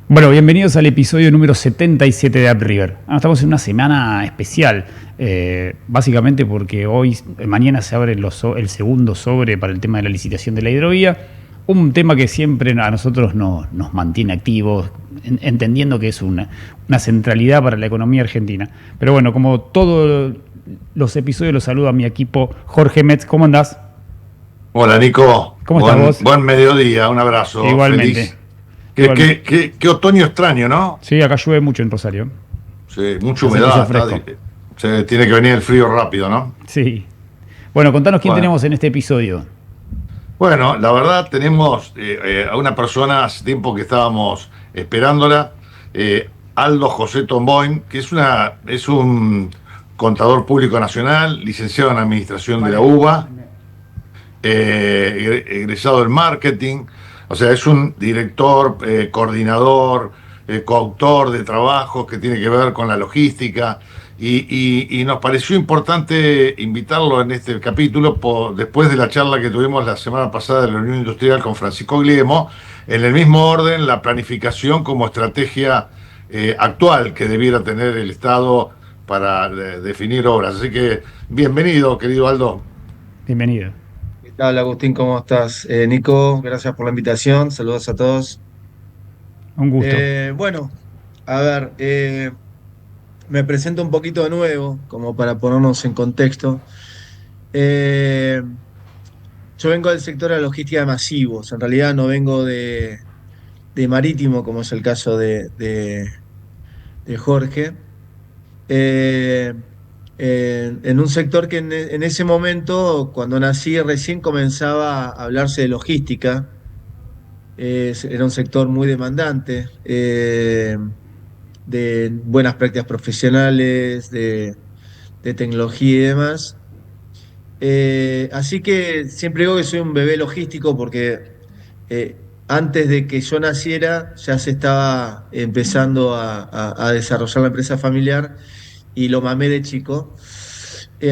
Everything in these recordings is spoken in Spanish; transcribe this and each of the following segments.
Bueno, bienvenidos al episodio número 77 de UpRiver. Estamos en una semana especial, básicamente porque mañana se abre el segundo sobre para el tema de la licitación de la hidrovía, un tema que siempre a nosotros nos mantiene activos, entendiendo que es una centralidad para la economía argentina. Pero bueno, como todos los episodios, los saludo a mi equipo. Jorge Metz, ¿cómo andás? Hola Nico, ¿Cómo estás vos? buen mediodía, un abrazo, Igualmente. feliz. Igualmente. Qué otoño extraño, ¿no? Sí, acá llueve mucho en Rosario. Sí, mucha Hace humedad, fresco. se tiene que venir el frío rápido, ¿no? Sí. Bueno, contanos quién Bueno, tenemos en este episodio. bueno, la verdad tenemos a una persona, hace tiempo que estábamos esperándola, Aldo José Tomboin, que es un contador público nacional, licenciado en Administración de la UBA, egresado del marketing, o sea, es un director, coordinador, coautor de trabajos que tiene que ver con la logística y nos pareció importante invitarlo en este capítulo después de la charla que tuvimos la semana pasada de la Unión Industrial con Francisco Gliemo, en el mismo orden, la planificación como estrategia actual que debiera tener el Estado para definir obras. Así que bienvenido, querido Aldo. Bienvenido. ¿Qué tal, Agustín? ¿Cómo estás? Nico, gracias por la invitación. Saludos a todos. Un gusto. Bueno, a ver, me presento un poquito de nuevo, como para ponernos en contexto. Eh, yo vengo del sector de la logística de masivos. En realidad no vengo de marítimo, como es el caso de Jorge. Eh, en un sector que en ese momento, cuando nací, recién comenzaba a hablarse de logística. Era un sector muy demandante, de buenas prácticas profesionales, de tecnología y demás. Así que siempre digo que soy un bebé logístico porque antes de que yo naciera ya se estaba empezando a desarrollar la empresa familiar y lo mamé de chico.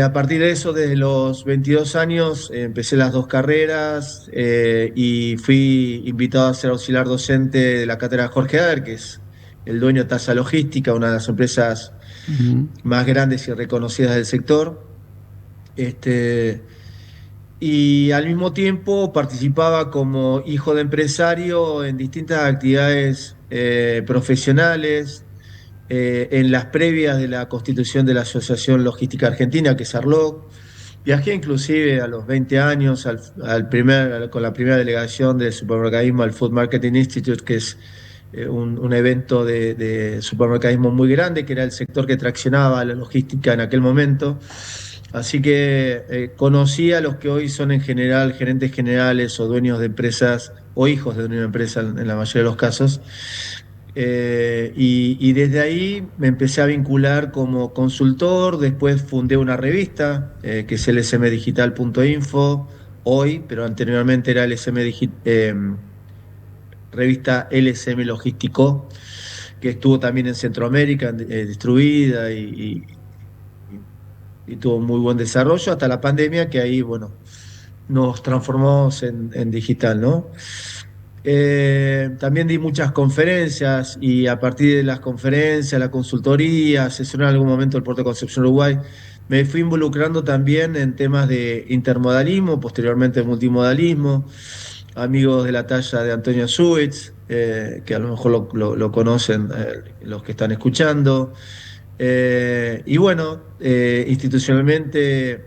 A partir de eso, desde los 22 años, empecé las dos carreras y fui invitado a ser auxiliar docente de la cátedra Jorge Ader, que es el dueño de Tasa Logística, una de las empresas Ujú. más grandes y reconocidas del sector. Este, y al mismo tiempo participaba como hijo de empresario en distintas actividades profesionales, en las previas de la constitución de la Asociación Logística Argentina, que es ARLOC. Viajé inclusive a los 20 años con la primera delegación del supermercadismo al Food Marketing Institute, que es un evento de supermercadismo muy grande, que era el sector que traccionaba la logística en aquel momento. Así que conocí a los que hoy son en general gerentes generales o dueños de empresas o hijos de dueños de empresas en la mayoría de los casos. Y desde ahí me empecé a vincular como consultor, después fundé una revista que es lsmdigital.info hoy, pero anteriormente era revista LSM Logístico, que estuvo también en Centroamérica distribuida y tuvo muy buen desarrollo hasta la pandemia, que ahí, bueno, nos transformamos en digital, ¿no? También di muchas conferencias y a partir de las conferencias, la consultoría, asesoré en algún momento el Puerto de Concepción, Uruguay, me fui involucrando también en temas de intermodalismo, posteriormente multimodalismo, amigos de la talla de Antonio Suitz, que a lo mejor lo conocen los que están escuchando. Y bueno, institucionalmente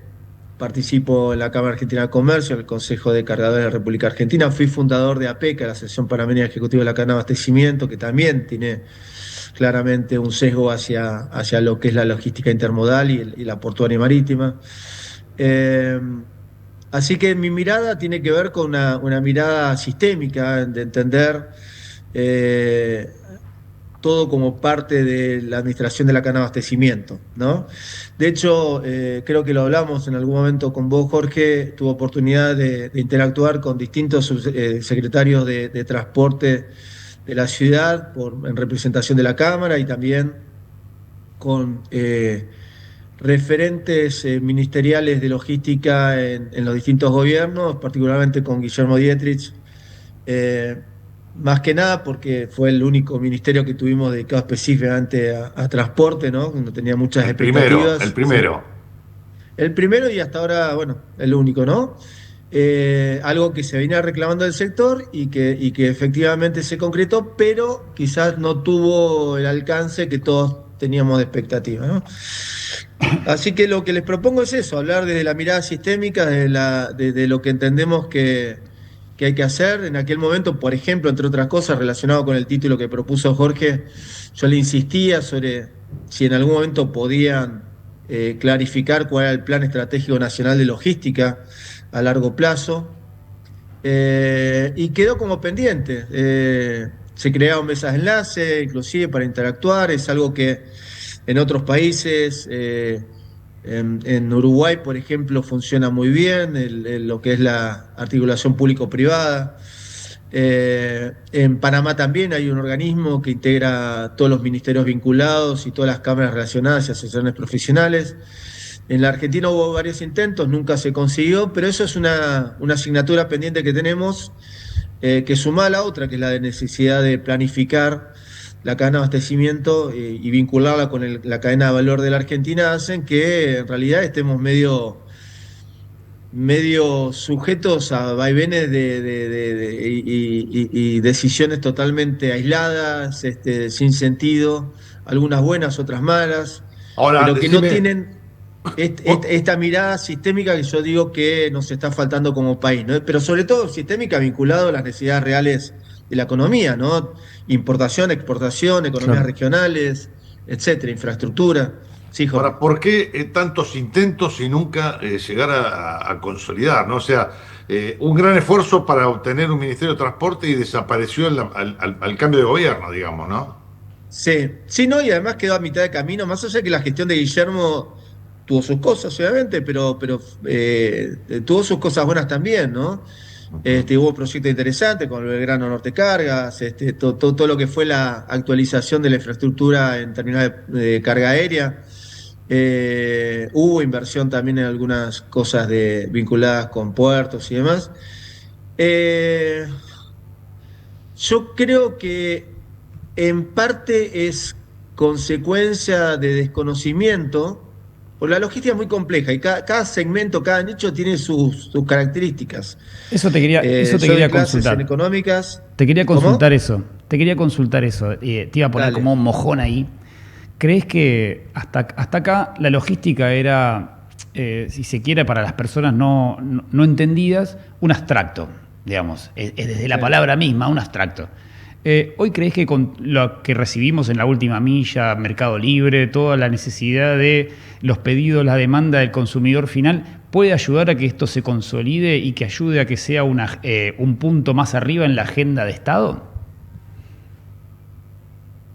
participo en la Cámara Argentina de Comercio, en el Consejo de Cargadores de la República Argentina. Fui fundador de APECA, la Asociación Panameña Ejecutiva de la Cadena de Abastecimiento, que también tiene claramente un sesgo hacia lo que es la logística intermodal y la portuaria marítima. Eh, Así que mi mirada tiene que ver con una mirada sistémica, de entender eh, todo como parte de la administración de la cadena de abastecimiento, ¿no? De hecho, creo que lo hablamos en algún momento con vos, Jorge, tuve oportunidad de interactuar con distintos secretarios de transporte de la ciudad en representación de la Cámara y también con referentes ministeriales de logística en los distintos gobiernos, particularmente con Guillermo Dietrich. Eh, más que nada porque fue el único ministerio que tuvimos dedicado específicamente a transporte, ¿no? No tenía muchas El expectativas. primero. El primero y hasta ahora, bueno, el único, ¿no? Algo que se venía reclamando del sector y que efectivamente se concretó, pero quizás no tuvo el alcance que todos teníamos de expectativa, ¿no? Así que lo que les propongo es eso, hablar desde la mirada sistémica, de lo que entendemos que hay que hacer. En aquel momento, por ejemplo, entre otras cosas, relacionado con el título que propuso Jorge, yo le insistía sobre si en algún momento podían clarificar cuál era el Plan Estratégico Nacional de Logística a largo plazo. Y quedó como pendiente. Se crearon mesas de enlace, inclusive para interactuar, es algo que en otros países, en Uruguay, por ejemplo, funciona muy bien, lo que es la articulación público-privada. En Panamá también hay un organismo que integra todos los ministerios vinculados y todas las cámaras relacionadas y asociaciones profesionales. En la Argentina hubo varios intentos, nunca se consiguió, pero eso es una asignatura pendiente que tenemos, que suma a la otra, que es la de necesidad de planificar la cadena de abastecimiento y vincularla con la cadena de valor de la Argentina, hacen que en realidad estemos medio sujetos a vaivenes y decisiones totalmente aisladas, sin sentido, algunas buenas, otras malas, Ahora, pero que no decime, tienen vos- esta mirada sistémica que yo digo que nos está faltando como país, ¿no? Pero sobre todo sistémica vinculado a las necesidades reales de la economía, ¿no? Importación, exportación, economías Claro. regionales, etcétera, infraestructura. Sí, Jorge. ahora, ¿por qué tantos intentos y nunca llegar a consolidar, ¿no? O sea, un gran esfuerzo para obtener un Ministerio de Transporte y desapareció al cambio de gobierno, digamos, ¿no? Sí, sí, no, y además quedó a mitad de camino, más allá de que la gestión de Guillermo tuvo sus cosas, obviamente, pero tuvo sus cosas buenas también, ¿no? Ujú. Hubo proyectos interesantes con el Belgrano Norte Cargas, todo lo que fue la actualización de la infraestructura en terminales de carga aérea. Hubo inversión también en algunas cosas vinculadas con puertos y demás. Eh, yo creo que en parte es consecuencia de desconocimiento, porque la logística es muy compleja y cada segmento, cada nicho tiene sus características. Eso te Yo doy quería clases en consultar. económicas. Te quería consultar ¿Cómo? eso. Te quería consultar eso. Te iba a poner Dale. como un mojón ahí. ¿Crees que hasta acá la logística era, si se quiere, para las personas no entendidas, un abstracto, digamos? Es desde Sí. la palabra misma, un abstracto. ¿Hoy crees que con lo que recibimos en la última milla, Mercado Libre, toda la necesidad de los pedidos, la demanda del consumidor final, puede ayudar a que esto se consolide y que ayude a que sea un punto más arriba en la agenda de Estado?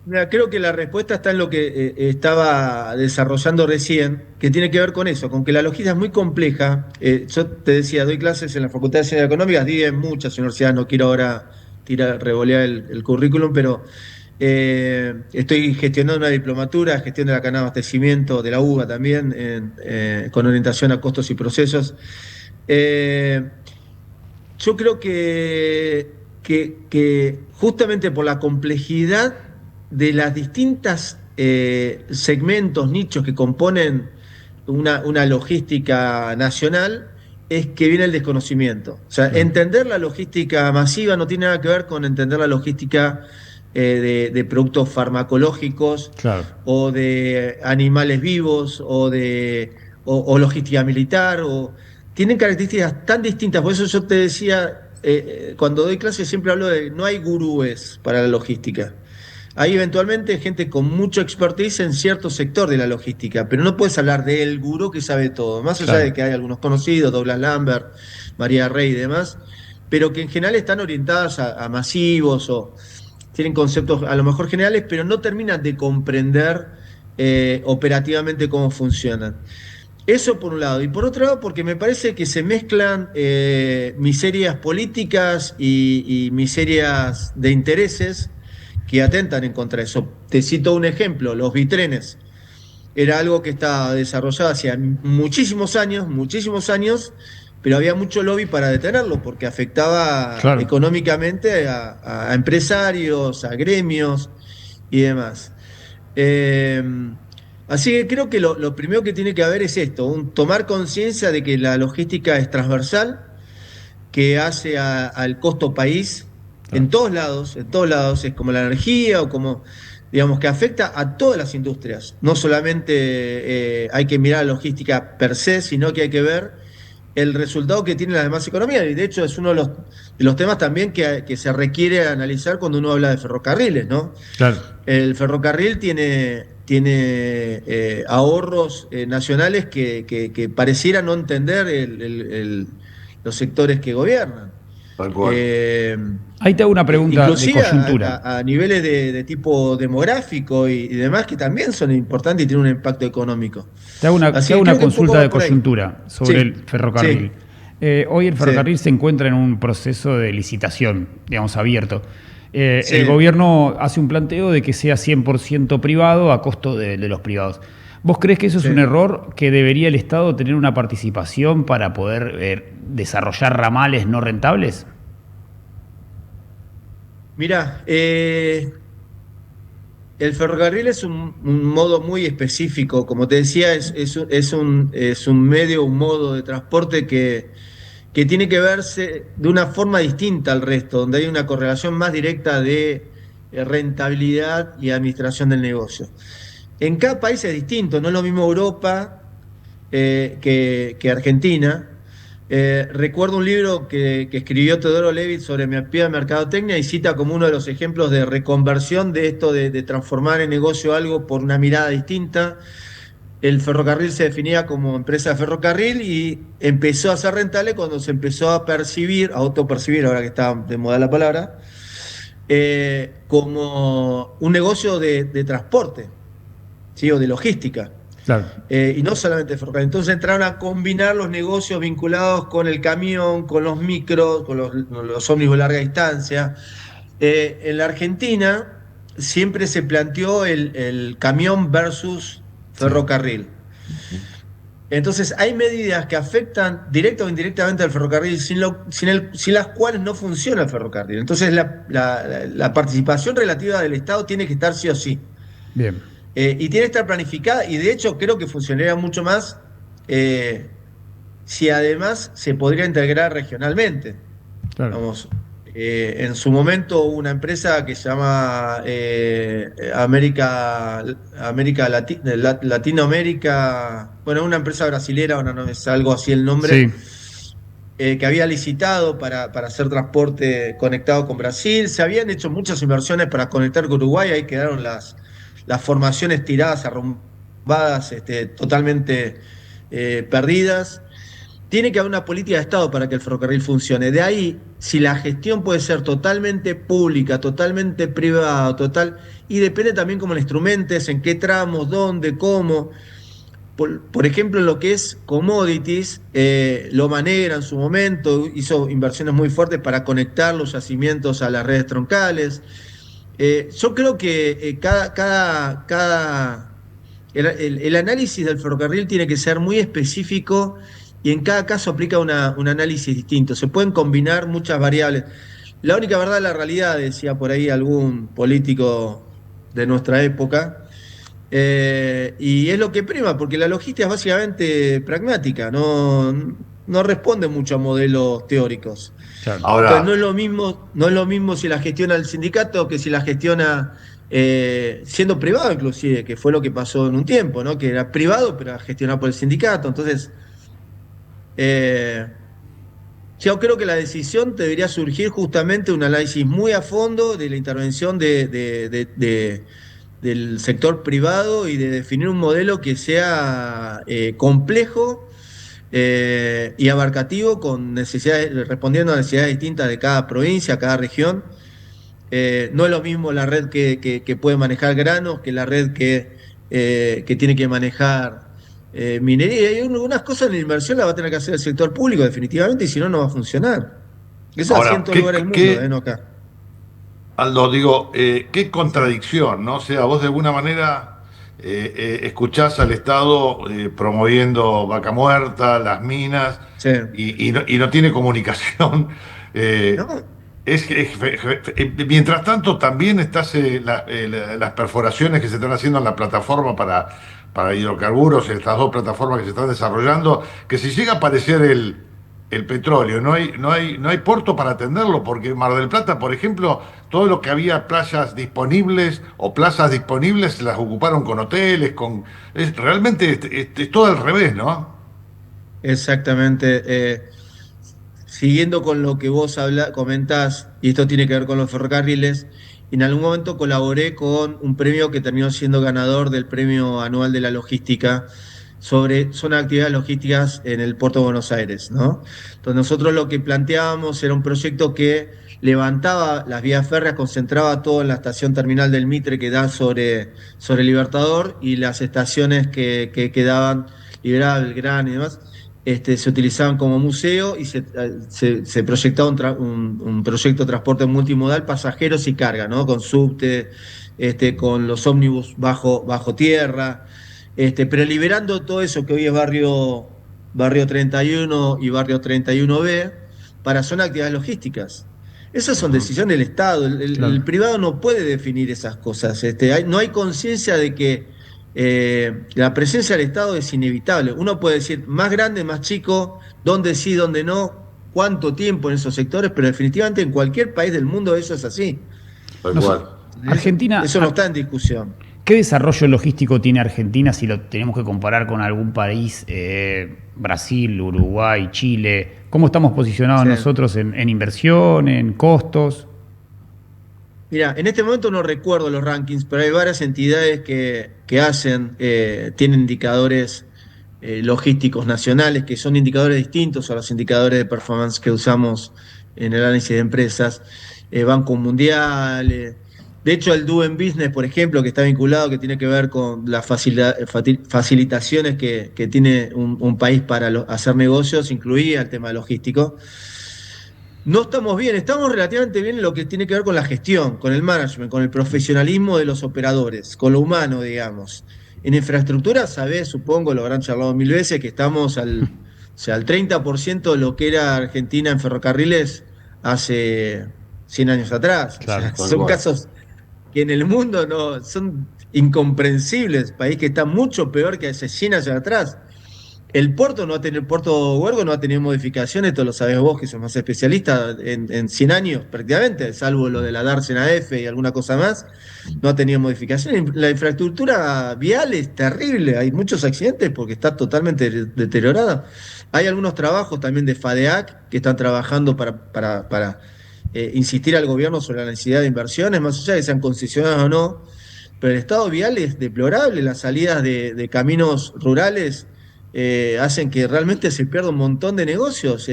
Mira, creo que la respuesta está en lo que estaba desarrollando recién, que tiene que ver con eso, con que la logística es muy compleja. Yo te decía, doy clases en la Facultad de Ciencias Económicas, di en muchas universidades, no quiero ahora revolear el currículum, pero estoy gestionando una diplomatura, gestión de la cadena de abastecimiento de la UBA también, con orientación a costos y procesos. Eh, yo creo que justamente por la complejidad de las distintas segmentos, nichos que componen una logística nacional, es que viene el desconocimiento. O sea, Claro, entender la logística masiva no tiene nada que ver con entender la logística de productos farmacológicos claro. o de animales vivos o logística militar. Tienen características tan distintas. Por eso yo te decía, cuando doy clases siempre hablo de no hay gurúes para la logística. Hay eventualmente gente con mucho expertise en cierto sector de la logística, pero no puedes hablar del gurú que sabe todo, más allá de Claro. que hay algunos conocidos, Douglas Lambert, María Rey y demás, pero que en general están orientadas a masivos o tienen conceptos a lo mejor generales, pero no terminan de comprender operativamente cómo funcionan. Eso por un lado. Y por otro lado, porque me parece que se mezclan miserias políticas y miserias de intereses que atentan en contra de eso. Te cito un ejemplo, los bitrenes. Era algo que estaba desarrollado hace muchísimos años, pero había mucho lobby para detenerlo porque afectaba Claro. económicamente a empresarios, a gremios y demás. Eh, Así que creo que lo primero que tiene que haber es esto, tomar conciencia de que la logística es transversal, que hace al costo país Claro. en todos lados, es como la energía o como, digamos, que afecta a todas las industrias. No solamente hay que mirar la logística per se, sino que hay que ver el resultado que tienen las demás economías. Y de hecho es uno de los temas también que se requiere analizar cuando uno habla de ferrocarriles, ¿no? Claro. El ferrocarril tiene ahorros nacionales que pareciera no entender los sectores que gobiernan. Tal cual. Eh, Ahí te hago una pregunta de Inclusive coyuntura. a niveles de tipo demográfico y demás que también son importantes y tienen un impacto económico. Te Así hago que una creo que un poco consulta va de por ahí. coyuntura sobre el Sí, ferrocarril. sí, Hoy el sí, ferrocarril se encuentra en un proceso de licitación, digamos, abierto. El sí. gobierno hace un planteo de que sea 100% privado a costo de los privados. ¿Vos crees que eso es un Sí. error, que debería el Estado tener una participación para poder desarrollar ramales no rentables? Mirá, el ferrocarril es un modo muy específico, como te decía, es un medio, un modo de transporte que tiene que verse de una forma distinta al resto, donde hay una correlación más directa de rentabilidad y administración del negocio. En cada país es distinto, no es lo mismo Europa que Argentina. Recuerdo un libro que escribió Teodoro Levitt sobre miopía de mercadotecnia y cita como uno de los ejemplos de reconversión de esto de transformar en negocio algo por una mirada distinta. El ferrocarril se definía como empresa de ferrocarril y empezó a ser rentable cuando se empezó a percibir, a autopercibir, ahora que está de moda la palabra, como un negocio de transporte, ¿sí? O de logística. Claro. Y no solamente ferrocarril. Entonces entraron a combinar los negocios vinculados con el camión, con los micros, con los ómnibus de larga distancia. En la Argentina siempre se planteó el camión versus Sí. ferrocarril. Entonces hay medidas que afectan directa o indirectamente al ferrocarril sin las cuales no funciona el ferrocarril. Entonces la participación relativa del Estado tiene que estar sí o sí. Bien. Y tiene que estar planificada y de hecho creo que funcionaría mucho más eh, si además se podría integrar regionalmente. Claro. Vamos, en su momento hubo una empresa que se llama Latinoamérica, bueno, una empresa brasilera, ahora no es algo así el nombre, Sí. que había licitado para hacer transporte conectado con Brasil. Se habían hecho muchas inversiones para conectar con Uruguay, ahí quedaron las formaciones tiradas, arrumbadas, totalmente perdidas. Tiene que haber una política de Estado para que el ferrocarril funcione. De ahí, si la gestión puede ser totalmente pública, totalmente privada, y depende también cómo la instrumentes, en qué tramos, dónde, cómo. Por ejemplo, en lo que es commodities, Loma Negra en su momento hizo inversiones muy fuertes para conectar los yacimientos a las redes troncales. Yo creo que el análisis del ferrocarril tiene que ser muy específico y en cada caso aplica un análisis distinto. Se pueden combinar muchas variables. La única verdad, la realidad, decía por ahí algún político de nuestra época, y es lo que prima, porque la logística es básicamente pragmática, no responde mucho a modelos teóricos. Claro. Entonces Ahora, no es lo mismo si la gestiona el sindicato que si la gestiona siendo privado inclusive, que fue lo que pasó en un tiempo, ¿no? Que era privado, pero era gestionado por el sindicato. Entonces, eh, yo creo que la decisión debería surgir justamente de un análisis muy a fondo de la intervención del sector privado y de definir un modelo que sea complejo y abarcativo con necesidades, respondiendo a necesidades distintas de cada provincia, cada región. No es lo mismo la red que puede manejar granos que la red que tiene que manejar minería. Y algunas cosas en la inversión la va a tener que hacer el sector público definitivamente y si no, no va a funcionar. Eso es así en ahora, todo lugar del mundo, no acá. Aldo, digo, qué contradicción, ¿no? O sea, vos de alguna manera escuchás al Estado promoviendo Vaca Muerta, las minas, Sí. y no tiene comunicación. Eh, No, Mientras tanto, también estás las perforaciones que se están haciendo en la plataforma para hidrocarburos, estas dos plataformas que se están desarrollando, que si llega a aparecer el petróleo, no hay puerto para atenderlo, porque en Mar del Plata, por ejemplo, todo lo que había playas disponibles o plazas disponibles las ocuparon con hoteles, realmente es todo al revés, ¿no? exactamente. Siguiendo con lo que vos comentás, y esto tiene que ver con los ferrocarriles, en algún momento colaboré con un premio que terminó siendo ganador del Premio Anual de la Logística sobre zonas de actividades logísticas en el Puerto de Buenos Aires, ¿no? Entonces nosotros lo que planteábamos era un proyecto que levantaba las vías férreas, concentraba todo en la estación terminal del Mitre que da sobre Libertador y las estaciones que quedaban, Liberal, Belgrano y demás, se utilizaban como museo y se proyectaba un proyecto de transporte multimodal, pasajeros y carga, ¿no? Con subte, con los ómnibus bajo tierra, pero liberando todo eso que hoy es barrio 31 y barrio 31B para zonas de actividades logísticas. Esas son Ujú. decisiones del Estado. El Claro. privado no puede definir esas cosas. No hay conciencia de que la presencia del Estado es inevitable. Uno puede decir más grande, más chico, dónde sí, dónde no, cuánto tiempo en esos sectores, pero definitivamente en cualquier país del mundo eso es así. Tal Nos- cual. Eso, Argentina, eso no está en discusión. ¿qué desarrollo logístico tiene Argentina si lo tenemos que comparar con algún país, Brasil, Uruguay, Chile? ¿Cómo estamos posicionados Sí. nosotros en inversión, en costos? Mira, en este momento no recuerdo los rankings, pero hay varias entidades que tienen indicadores logísticos nacionales, que son indicadores distintos a los indicadores de performance que usamos en el análisis de empresas, Banco Mundial. De hecho, el Doing Business, por ejemplo, que está vinculado, que tiene que ver con las facilitaciones que tiene un país para hacer negocios, incluía el tema logístico. No estamos bien, estamos relativamente bien en lo que tiene que ver con la gestión, con el management, con el profesionalismo de los operadores, con lo humano, digamos. En infraestructura, sabés, supongo, lo habrán charlado mil veces, que estamos o sea, al 30% de lo que era Argentina en ferrocarriles hace 100 años atrás. O Claro. sea, Tal son cual. casos que en el mundo no son incomprensibles, país que está mucho peor que hace 100 años atrás. El puerto Huergo no ha tenido modificaciones, esto lo sabés vos que sos más especialista, en 100 años prácticamente, salvo lo de la Dársena F y alguna cosa más, no ha tenido modificaciones. La infraestructura vial es terrible, hay muchos accidentes porque está totalmente deteriorada. Hay algunos trabajos también de FADEAC que están trabajando para insistir al gobierno sobre la necesidad de inversiones, más allá de que sean concesionadas o no, pero el estado vial es deplorable, las salidas de caminos rurales hacen que realmente se pierda un montón de negocios.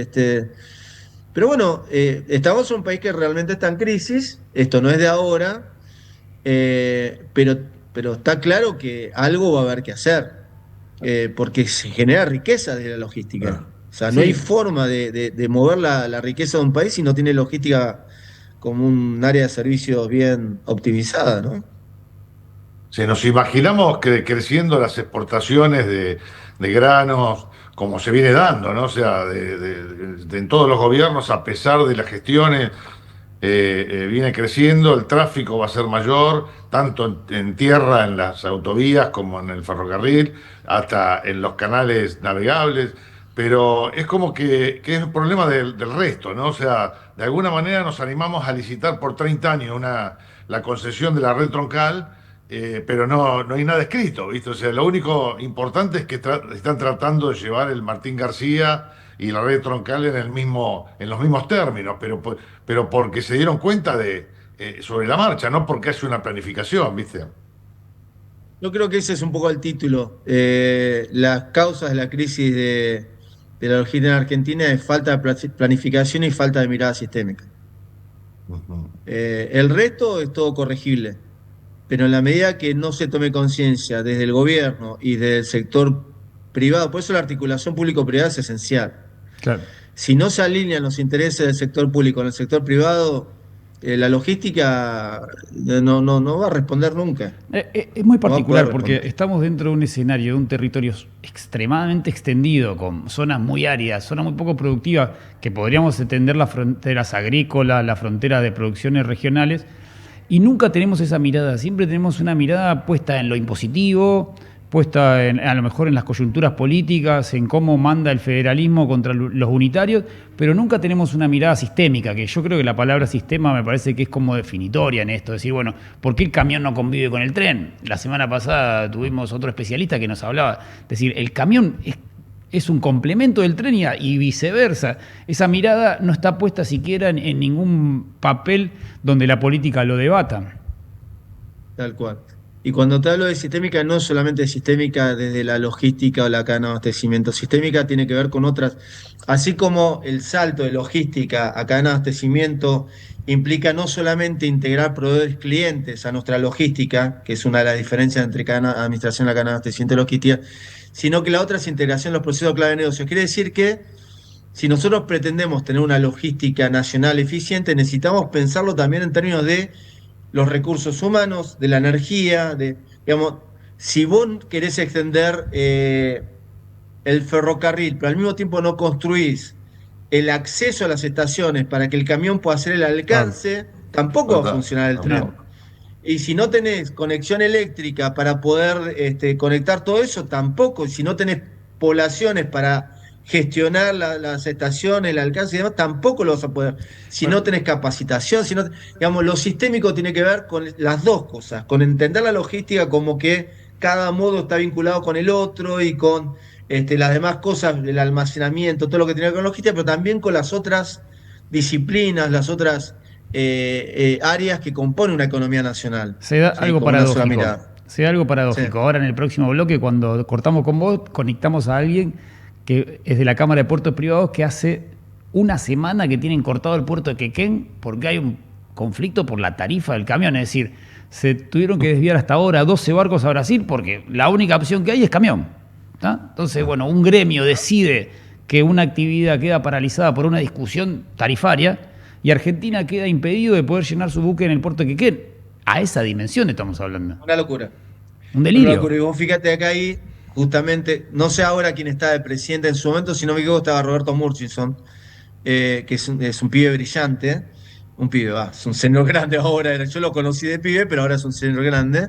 Pero bueno, estamos en un país que realmente está en crisis, esto no es de ahora, pero está claro que algo va a haber que hacer, porque se genera riqueza de la logística. Claro. O sea, no hay Sí, forma de mover la riqueza de un país si no tiene logística como un área de servicios bien optimizada, ¿no? Si nos imaginamos que creciendo las exportaciones de granos, como se viene dando, ¿no? O sea, en todos los gobiernos, a pesar de las gestiones, viene creciendo, el tráfico va a ser mayor, tanto en tierra, en las autovías, como en el ferrocarril, hasta en los canales navegables, pero es como que es un problema del resto, ¿no? O sea, de alguna manera nos animamos a licitar por 30 años la concesión de la red troncal, pero no hay nada escrito, ¿viste? O sea, lo único importante es que están tratando de llevar el Martín García y la red troncal en los mismos términos, pero porque se dieron cuenta sobre la marcha, no porque hace una planificación, ¿viste? Yo creo que ese es un poco el título. Las causas de la crisis de la logística en Argentina es falta de planificación y falta de mirada sistémica. Ujú. El resto es todo corregible, pero en la medida que no se tome conciencia desde el gobierno y desde el sector privado, por eso la articulación público-privada es esencial. claro. Si no se alinean los intereses del sector público con el sector privado, La logística no va a responder nunca. Es muy No va a poder particular porque responder. estamos dentro de un escenario, de un territorio extremadamente extendido, con zonas muy áridas, zonas muy poco productivas, que podríamos extender las fronteras agrícolas, la frontera de producciones regionales, y nunca tenemos esa mirada, siempre tenemos una mirada puesta en lo impositivo, puesta a lo mejor en las coyunturas políticas, en cómo manda el federalismo contra los unitarios, pero nunca tenemos una mirada sistémica, que yo creo que la palabra sistema me parece que es como definitoria en esto, decir, bueno, ¿por qué el camión no convive con el tren? La semana pasada tuvimos otro especialista que nos hablaba, es decir, el camión es un complemento del tren y viceversa. Esa mirada no está puesta siquiera en ningún papel donde la política lo debata. Tal cual. Y cuando te hablo de sistémica, no solamente de sistémica desde la logística o la cadena de abastecimiento. Sistémica tiene que ver con otras. Así como el salto de logística a cadena de abastecimiento implica no solamente integrar proveedores clientes a nuestra logística, que es una de las diferencias entre cadena de administración y la cadena de abastecimiento y logística, sino que la otra es integración de los procesos clave de negocio. Quiere decir que si nosotros pretendemos tener una logística nacional eficiente, necesitamos pensarlo también en términos de los recursos humanos, de la energía, digamos, si vos querés extender el ferrocarril, pero al mismo tiempo no construís el acceso a las estaciones para que el camión pueda hacer el Claro. alcance, tampoco va a Total, funcionar el tren. tampoco. Y si no tenés conexión eléctrica para poder conectar todo eso, tampoco. Y si no tenés poblaciones para gestionar las estaciones, el alcance y demás, tampoco lo vas a poder. Si Bueno, no tenés capacitación, si no, digamos, lo sistémico tiene que ver con las dos cosas, con entender la logística como que cada modo está vinculado con el otro y con las demás cosas, el almacenamiento, todo lo que tiene que ver con logística, pero también con las otras disciplinas, las otras áreas que componen una economía nacional, Se da ¿sí? algo Con una sola paradójico. mirada. Se da algo Sí, paradójico. Ahora en el próximo bloque, cuando cortamos con vos, conectamos a alguien que es de la Cámara de Puertos Privados que hace una semana que tienen cortado el puerto de Quequén porque hay un conflicto por la tarifa del camión. Es decir, se tuvieron que desviar hasta ahora 12 barcos a Brasil porque la única opción que hay es camión. ¿Tá? Entonces, bueno, un gremio decide que una actividad queda paralizada por una discusión tarifaria y Argentina queda impedido de poder llenar su buque en el puerto de Quequén. A esa dimensión estamos hablando. una locura. Un Una delirio. locura. Y vos fíjate acá ahí, justamente, no sé ahora quién está de presidente en su momento, si no me equivoco estaba Roberto Murchison, que es un pibe brillante, un pibe, va, es un señor grande ahora, yo lo conocí de pibe, pero ahora es un señor grande,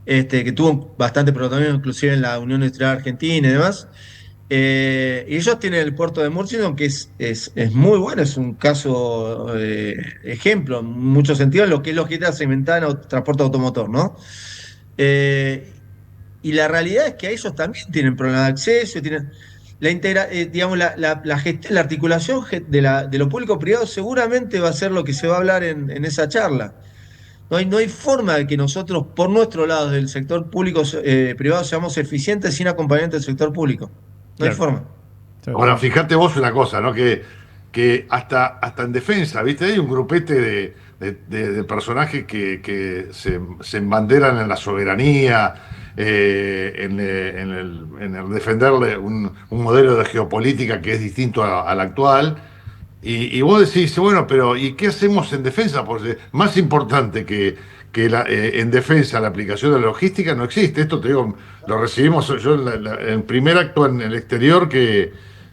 que tuvo bastante protagonismo inclusive en la Unión Industrial Argentina y demás. Y ellos tienen el puerto de Murchison, que es muy bueno, es un caso ejemplo en muchos sentidos, en lo que es logística segmentada en transporte automotor, ¿no? Eh, y la realidad es que a ellos también tienen problemas de acceso, tienen digamos, la articulación de lo público-privado seguramente va a ser lo que se va a hablar en esa charla. No hay forma de que nosotros, por nuestro lado, del sector público-privado, seamos eficientes sin acompañamiento del sector público. No hay Claro. forma. ahora, fíjate vos una cosa, ¿no? Que hasta en defensa, ¿viste? Hay un grupete de personajes que se embanderan en la soberanía, en el defenderle un modelo de geopolítica que es distinto al actual. Y vos decís, bueno, pero ¿y qué hacemos en defensa? Porque más importante que en defensa la aplicación de la logística no existe. Esto te digo, lo recibimos yo en el primer acto en el exterior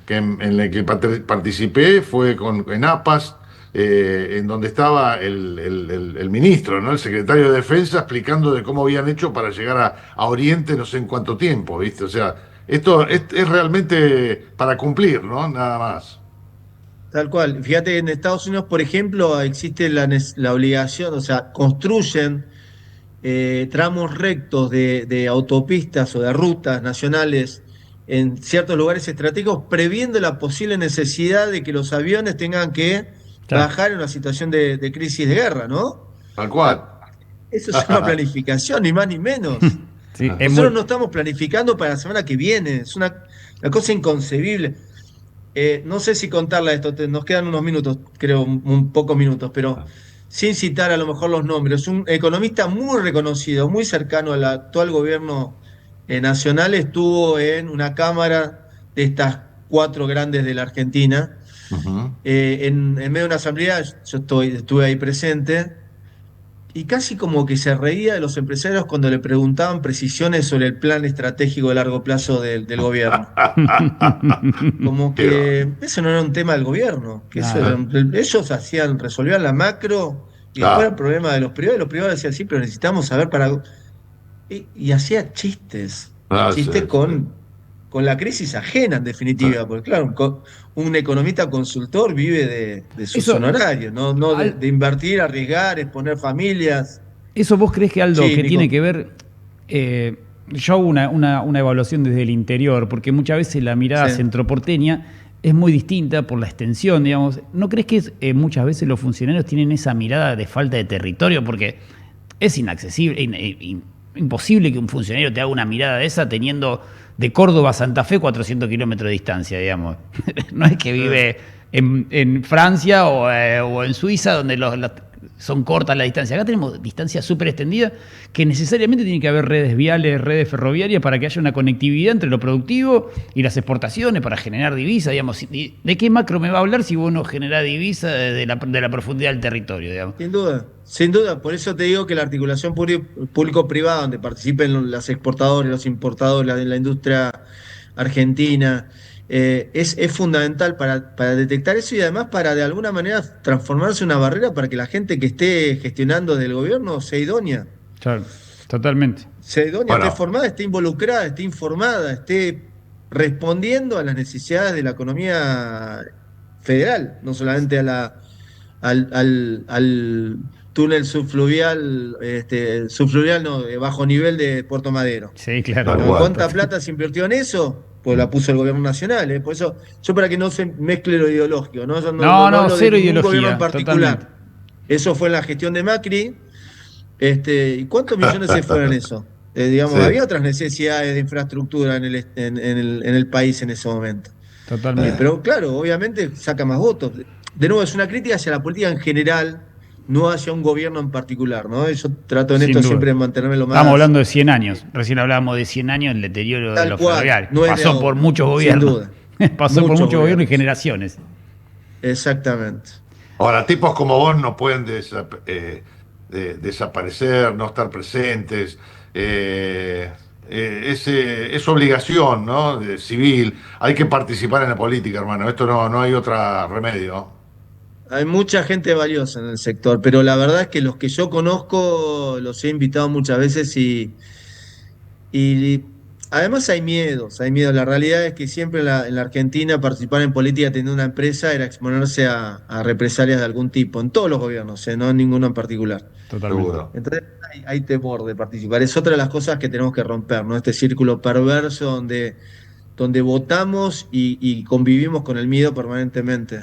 en el que participé fue en APAS, en donde estaba el ministro, ¿no? El secretario de Defensa explicando de cómo habían hecho para llegar a Oriente no sé en cuánto tiempo, ¿viste? O sea, esto es realmente para cumplir, ¿no? Nada más. Tal cual. Fíjate, en Estados Unidos, por ejemplo, existe la obligación, o sea, construyen tramos rectos de autopistas o de rutas nacionales en ciertos lugares estratégicos, previendo la posible necesidad de que los aviones tengan que Claro. bajar en una situación de crisis de guerra, ¿no? O Tal sea, cual. eso es una planificación, ni más ni menos. Sí, es Nosotros muy. no estamos planificando para la semana que viene, es una cosa inconcebible. No sé si contarla esto, nos quedan unos minutos, creo, un pocos minutos, pero sin citar a lo mejor los nombres. Un economista muy reconocido, muy cercano al actual gobierno nacional, estuvo en una cámara de estas cuatro grandes de la Argentina, Ujú. en medio de una asamblea, yo estuve ahí presente, y casi como que se reía de los empresarios cuando le preguntaban precisiones sobre el plan estratégico de largo plazo del gobierno. Como Qué va. que eso no era un tema del gobierno, que eso Claro. ellos resolvían la macro y después era el Claro, problema de los privados, y los privados decían, sí, pero necesitamos saber para... Y hacía chistes sí. con la crisis ajena, en definitiva, porque claro, un economista consultor vive de sus Eso, honorarios, no Al- de invertir, arriesgar, exponer familias. Eso vos crees que Aldo, Sí, que tiene Nico. que ver, yo hago una evaluación desde el interior, porque muchas veces la mirada Sí. centroporteña es muy distinta por la extensión, digamos. ¿No crees que muchas veces los funcionarios tienen esa mirada de falta de territorio? Porque es inaccesible, imposible que un funcionario te haga una mirada de esa teniendo de Córdoba a Santa Fe 400 kilómetros de distancia, digamos. No es que Sí. vive en Francia o en Suiza, donde son cortas las distancias. Acá tenemos distancias súper extendidas que necesariamente tiene que haber redes viales, redes ferroviarias para que haya una conectividad entre lo productivo y las exportaciones para generar divisa, digamos. ¿De qué macro me va a hablar si vos no generás divisa de la profundidad del territorio, digamos? Sin duda, sin duda. Por eso te digo que la articulación público-privada, donde participen las exportadoras, los importadores de la industria argentina, es fundamental para detectar eso y además para de alguna manera transformarse en una barrera para que la gente que esté gestionando del gobierno sea idónea. Claro, totalmente. Sea idónea, esté Bueno, formada, esté involucrada, esté informada, esté respondiendo a las necesidades de la economía federal, no solamente al túnel subfluvial, subfluvial no, de bajo nivel de Puerto Madero. Sí, claro. tal ¿No? cual. ¿Cuánta plata se invirtió en eso? Pues la puso el gobierno nacional, ¿eh? Por eso, yo para que no se mezcle lo ideológico, ¿no? Yo No, no no, hablo de cero ningún gobierno en ideología, totalmente. particular. Eso fue en la gestión de Macri. ¿Y cuántos millones se fueron en eso? Digamos, Sí, había otras necesidades de infraestructura en el país en ese momento. Totalmente. Pero claro, obviamente saca más votos. De nuevo, es una crítica hacia la política en general, no hacia un gobierno en particular, ¿no? Yo trato en Sin esto duda. siempre de mantenerme lo Estamos más hablando de 100 años. Recién hablábamos de 100 años del deterioro de tal los cual, ferroviarios. no es de Pasó por ahora, muchos sin gobiernos. duda. Pasó por Muchos muchos gobiernos y gobiernos. generaciones. Exactamente. ahora, tipos como vos no pueden desaparecer, no estar presentes. Es obligación, ¿no? Civil. Hay que participar en la política, hermano. Esto no hay otro remedio. Hay mucha gente valiosa en el sector, pero la verdad es que los que yo conozco los he invitado muchas veces y además hay miedos, hay miedo. La realidad es que siempre en la Argentina participar en política teniendo una empresa era exponerse a represalias de algún tipo, en todos los gobiernos, no en ninguno en particular. Totalmente. Seguro. Entonces hay temor de participar. Es otra de las cosas que tenemos que romper, ¿no? Este círculo perverso donde votamos y convivimos con el miedo permanentemente.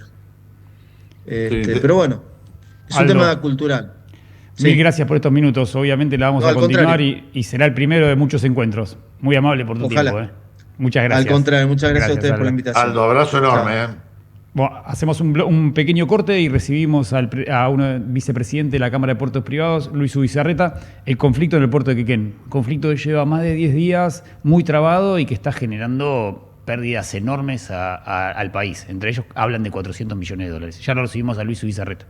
Sí, Pero bueno, es un Aldo, tema cultural. mil Sí, gracias por estos minutos. Obviamente la vamos no, a al continuar contrario, y será el primero de muchos encuentros. Muy amable por tu tiempo. ojalá. Muchas Al gracias. contrario, muchas gracias a Gracias, ustedes por la Aldo. invitación. Aldo, abrazo enorme, Chao. ¿eh? Bueno, hacemos un pequeño corte y recibimos a un vicepresidente de la Cámara de Puertos Privados, Luis Ubizarreta, el conflicto en el puerto de Quequén. Conflicto que lleva más de 10 días, muy trabado y que está generando pérdidas enormes al país. Entre ellos hablan de 400 millones de dólares. Ya lo recibimos a Luis Ubizarreta.